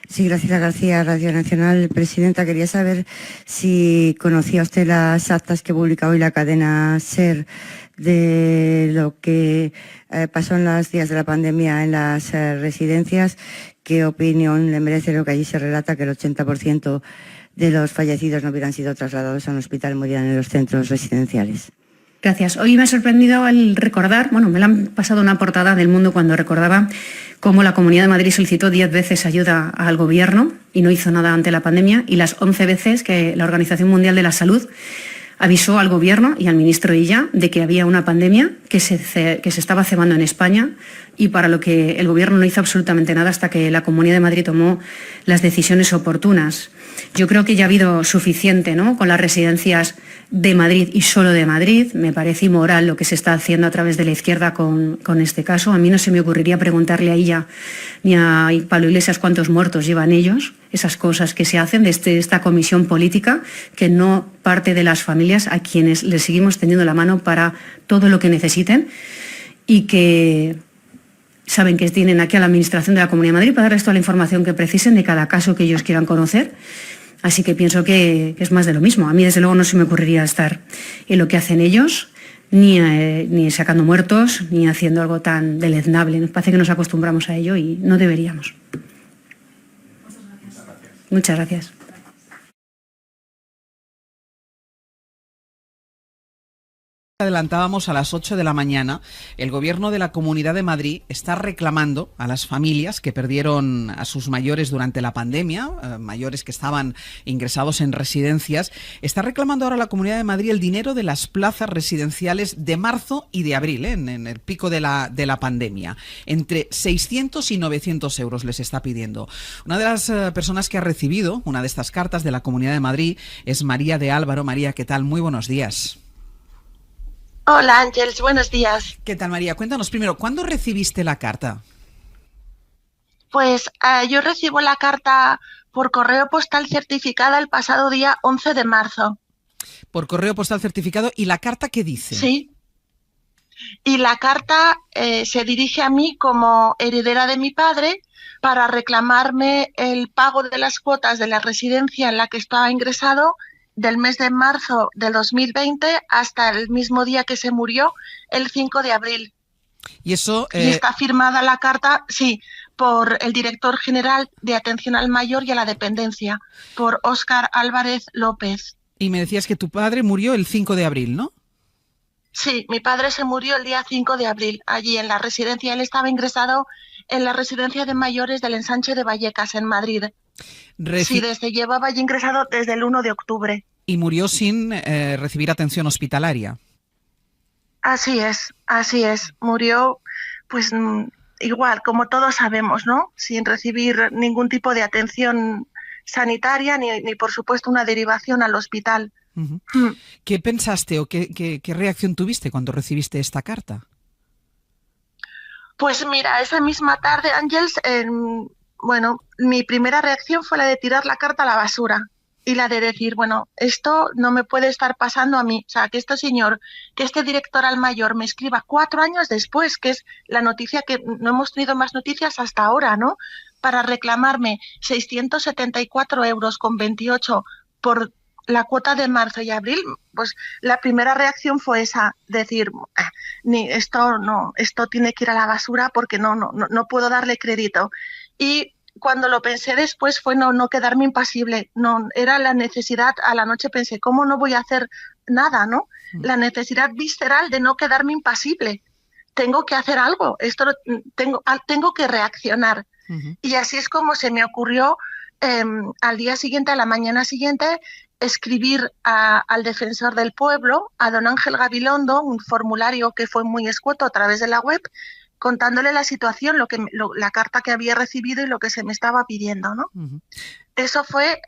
Sí, Graciela García, Radio Nacional. Presidenta, quería saber si conocía usted las actas que publica hoy la cadena SER de lo que pasó en los días de la pandemia en las residencias. ¿Qué opinión le merece lo que allí se relata, que el 80% de los fallecidos no hubieran sido trasladados a un hospital, morían en los centros residenciales? Gracias. Hoy me ha sorprendido el recordar, me la han pasado una portada del Mundo cuando recordaba cómo la Comunidad de Madrid solicitó 10 veces ayuda al Gobierno y no hizo nada ante la pandemia, y las 11 veces que la Organización Mundial de la Salud avisó al Gobierno y al ministro Illa de que había una pandemia que se estaba cebando en España, y para lo que el Gobierno no hizo absolutamente nada hasta que la Comunidad de Madrid tomó las decisiones oportunas. Yo creo que ya ha habido suficiente, ¿no?, con las residencias de Madrid y solo de Madrid. Me parece inmoral lo que se está haciendo a través de la izquierda con este caso. A mí no se me ocurriría preguntarle a ella ni a Pablo Iglesias cuántos muertos llevan ellos. Esas cosas que se hacen desde esta comisión política que no parte de las familias, a quienes les seguimos tendiendo la mano para todo lo que necesiten, y que saben que tienen aquí a la Administración de la Comunidad de Madrid para darles toda la información que precisen de cada caso que ellos quieran conocer. Así que pienso que es más de lo mismo. A mí, desde luego, no se me ocurriría estar en lo que hacen ellos, ni sacando muertos, ni haciendo algo tan deleznable. Nos parece que nos acostumbramos a ello y no deberíamos. Muchas gracias. Adelantábamos a las 8 de la mañana, el Gobierno de la Comunidad de Madrid está reclamando a las familias que perdieron a sus mayores durante la pandemia, mayores que estaban ingresados en residencias, está reclamando ahora a la Comunidad de Madrid el dinero de las plazas residenciales de marzo y de abril, en el pico de la pandemia. Entre 600 y 900 euros les está pidiendo. Una de las personas que ha recibido una de estas cartas de la Comunidad de Madrid es María de Álvaro. María, ¿qué tal? Muy buenos días. Hola, Ángeles, buenos días. ¿Qué tal, María? Cuéntanos primero, ¿cuándo recibiste la carta? Pues yo recibo la carta por correo postal certificada el pasado día 11 de marzo. Por correo postal certificado. ¿Y la carta qué dice? Sí. Y la carta se dirige a mí como heredera de mi padre para reclamarme el pago de las cuotas de la residencia en la que estaba ingresado del mes de marzo de 2020 hasta el mismo día que se murió, el 5 de abril. Y eso... Y está firmada la carta, sí, por el director general de Atención al Mayor y a la Dependencia, por Óscar Álvarez López. Y me decías que tu padre murió el 5 de abril, ¿no? Sí, mi padre se murió el día 5 de abril, allí en la residencia. Él estaba ingresado en la residencia de mayores del Ensanche de Vallecas, en Madrid. Sí, llevaba allí ingresado desde el 1 de octubre. Y murió sin recibir atención hospitalaria. Así es. Murió, pues igual, como todos sabemos, ¿no? Sin recibir ningún tipo de atención sanitaria ni por supuesto, una derivación al hospital. Uh-huh. ¿Qué pensaste o qué reacción tuviste cuando recibiste esta carta? Pues mira, esa misma tarde, Ángeles, mi primera reacción fue la de tirar la carta a la basura y la de decir, esto no me puede estar pasando a mí. O sea, que este director al mayor me escriba 4 años después, que es la noticia que no hemos tenido más noticias hasta ahora, ¿no? Para reclamarme 674 euros con 28 por la cuota de marzo y abril. Pues la primera reacción fue esa, decir, esto tiene que ir a la basura porque no puedo darle crédito. Y cuando lo pensé después fue no quedarme impasible. No, era la necesidad. A la noche pensé, ¿cómo no voy a hacer nada, no? La necesidad visceral de no quedarme impasible. Tengo que hacer algo. Tengo que reaccionar. Uh-huh. Y así es como se me ocurrió al día siguiente, a la mañana siguiente, escribir al defensor del pueblo, a don Ángel Gabilondo, un formulario que fue muy escueto a través de la web, contándole la situación, la carta que había recibido y lo que se me estaba pidiendo, ¿no? Uh-huh. Eso fue,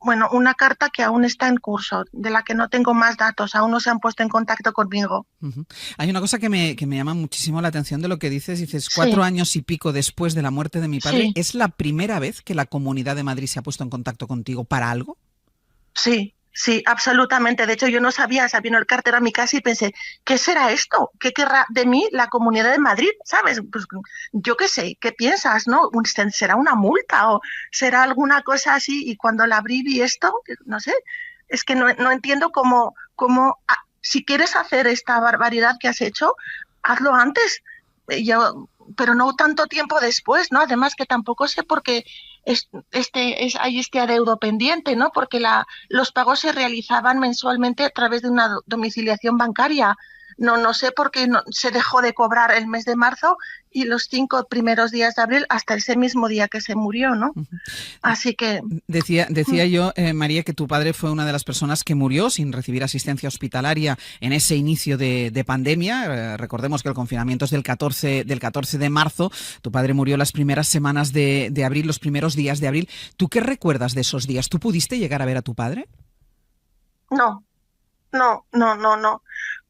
una carta que aún está en curso, de la que no tengo más datos, aún no se han puesto en contacto conmigo. Uh-huh. Hay una cosa que me llama muchísimo la atención de lo que dices 4 años y pico después de la muerte de mi padre. Sí. ¿Es la primera vez que la Comunidad de Madrid se ha puesto en contacto contigo para algo? Sí, Sí, absolutamente. De hecho, yo no sabía, o sea, vino el cartero a mi casa y pensé, ¿qué será esto? ¿Qué querrá de mí la Comunidad de Madrid? ¿Sabes? Pues yo qué sé, ¿qué piensas, no? ¿Será una multa o será alguna cosa así? Y cuando la abrí vi esto, no sé, es que no entiendo si quieres hacer esta barbaridad que has hecho, hazlo antes. Pero no tanto tiempo después, ¿no? Además que tampoco sé por qué hay este adeudo pendiente, ¿no? Porque los pagos se realizaban mensualmente a través de una domiciliación bancaria. No sé por qué se dejó de cobrar el mes de marzo y los 5 primeros días de abril hasta ese mismo día que se murió, ¿no? Así que... Decía yo, María, que tu padre fue una de las personas que murió sin recibir asistencia hospitalaria en ese inicio de pandemia. Recordemos que el confinamiento es del 14 de marzo. Tu padre murió las primeras semanas de abril, los primeros días de abril. ¿Tú qué recuerdas de esos días? ¿Tú pudiste llegar a ver a tu padre? No.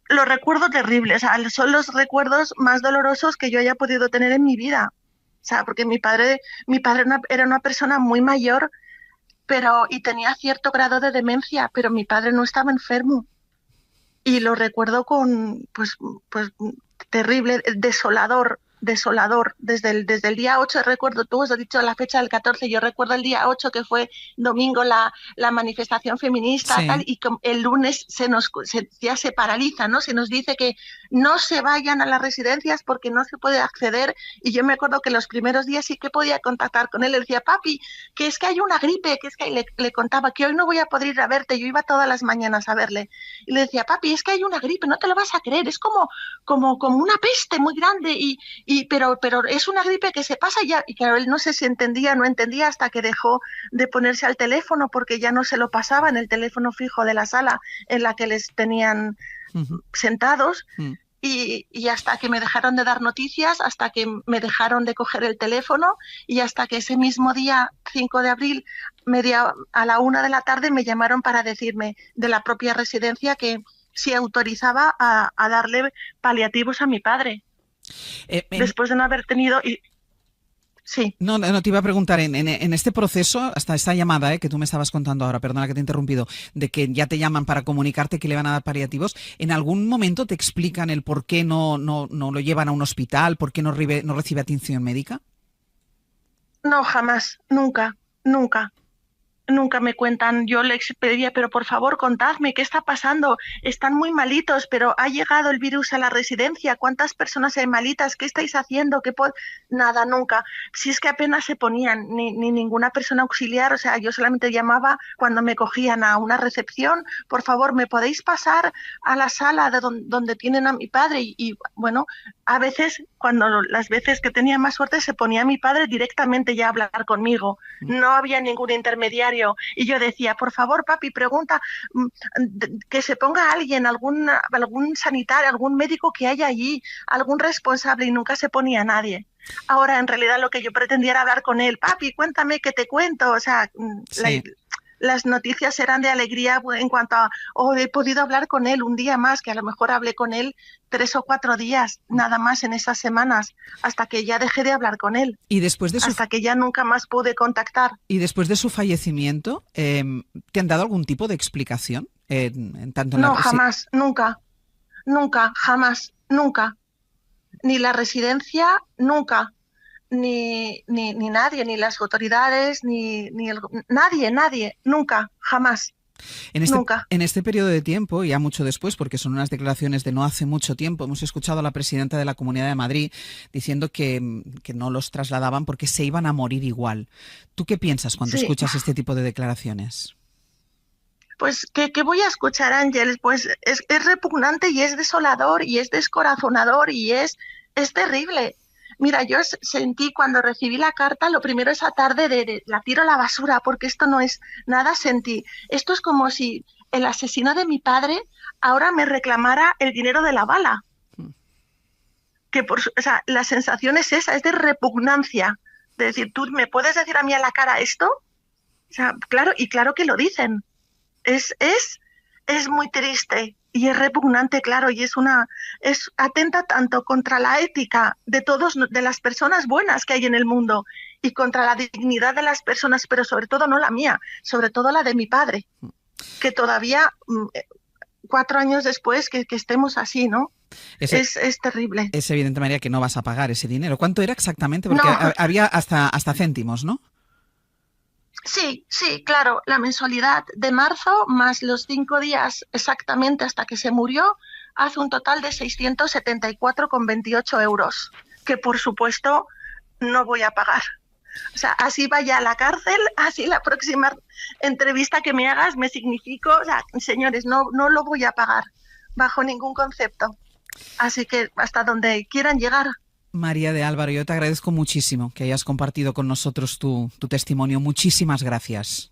Los recuerdo terribles, o sea, son los recuerdos más dolorosos que yo haya podido tener en mi vida. O sea, porque mi padre era una persona muy mayor, y tenía cierto grado de demencia, pero mi padre no estaba enfermo. Y lo recuerdo pues terrible, desolador. Desde el día 8, recuerdo, tú has dicho la fecha del 14, yo recuerdo el día 8 que fue domingo la manifestación feminista, sí. Tal, y el lunes ya se paraliza, ¿no? Se nos dice que no se vayan a las residencias porque no se puede acceder, y yo me acuerdo que los primeros días sí que podía contactar con él. Le decía, papi, que es que hay una gripe, que es que le contaba que hoy no voy a poder ir a verte, yo iba todas las mañanas a verle, y le decía, papi, es que hay una gripe, no te lo vas a creer, es como una peste muy grande, pero es una gripe que se pasa ya. Y claro, él no sé si no entendía hasta que dejó de ponerse al teléfono, porque ya no se lo pasaba en el teléfono fijo de la sala en la que les tenían sentados. Y hasta que me dejaron de dar noticias, hasta que me dejaron de coger el teléfono, y hasta que ese mismo día, 5 de abril, a la 1 de la tarde, me llamaron para decirme de la propia residencia que si autorizaba a darle paliativos a mi padre. Después de no haber tenido... Sí. No, te iba a preguntar, en este proceso, hasta esta llamada que tú me estabas contando ahora, perdona que te he interrumpido, de que ya te llaman para comunicarte que le van a dar paliativos, ¿en algún momento te explican el por qué no lo llevan a un hospital, por qué no recibe atención médica? No, jamás, nunca. Nunca me cuentan. Yo les pedía, pero por favor, contadme, ¿qué está pasando? Están muy malitos, pero ha llegado el virus a la residencia. ¿Cuántas personas hay malitas? ¿Qué estáis haciendo? Nada, nunca. Si es que apenas se ponían, ni ninguna persona auxiliar. O sea, yo solamente llamaba cuando me cogían a una recepción. Por favor, ¿me podéis pasar a la sala de donde tienen a mi padre? Y bueno, a veces, las veces que tenía más suerte, se ponía mi padre directamente ya a hablar conmigo. No había ningún intermediario. Y yo decía, por favor, papi, pregunta que se ponga alguien, algún sanitario, algún médico que haya allí, algún responsable, y nunca se ponía nadie. Ahora, en realidad, lo que yo pretendía era hablar con él. Papi, cuéntame, que te cuento. O sea, sí. Las noticias eran de alegría en cuanto a, he podido hablar con él un día más, que a lo mejor hablé con él 3 o 4 días, nada más en esas semanas, hasta que ya dejé de hablar con él. Y después de hasta que ya nunca más pude contactar. Y después de su fallecimiento, ¿te han dado algún tipo de explicación? No, jamás, nunca, jamás, nunca. Ni la residencia, nunca. Ni nadie, ni las autoridades, nadie, nunca, jamás. Nunca. En este periodo de tiempo, ya mucho después, porque son unas declaraciones de no hace mucho tiempo, hemos escuchado a la presidenta de la Comunidad de Madrid diciendo que no los trasladaban porque se iban a morir igual. ¿Tú qué piensas cuando escuchas este tipo de declaraciones? Pues, ¿qué voy a escuchar, Ángel? Pues es repugnante y es desolador y es descorazonador y es terrible. Mira, yo sentí cuando recibí la carta, lo primero esa tarde la tiro a la basura, porque esto no es nada, sentí. Esto es como si el asesino de mi padre ahora me reclamara el dinero de la bala. O sea, la sensación es esa, es de repugnancia. De decir, ¿tú me puedes decir a mí a la cara esto? O sea, claro que lo dicen. Es muy triste. Y es repugnante, claro, y atenta tanto contra la ética de las personas buenas que hay en el mundo y contra la dignidad de las personas, pero sobre todo no la mía, sobre todo la de mi padre, que todavía 4 años después que estemos así, ¿no? Es terrible. Es evidente, María, que no vas a pagar ese dinero. ¿Cuánto era exactamente? Porque había hasta céntimos, ¿no? Sí, claro, la mensualidad de marzo más los 5 días exactamente hasta que se murió hace un total de 674,28 euros, que por supuesto no voy a pagar. O sea, así vaya a la cárcel, así la próxima entrevista que me hagas me significo, o sea, señores, no lo voy a pagar bajo ningún concepto. Así que hasta donde quieran llegar. María de Álvaro, yo te agradezco muchísimo que hayas compartido con nosotros tu testimonio. Muchísimas gracias.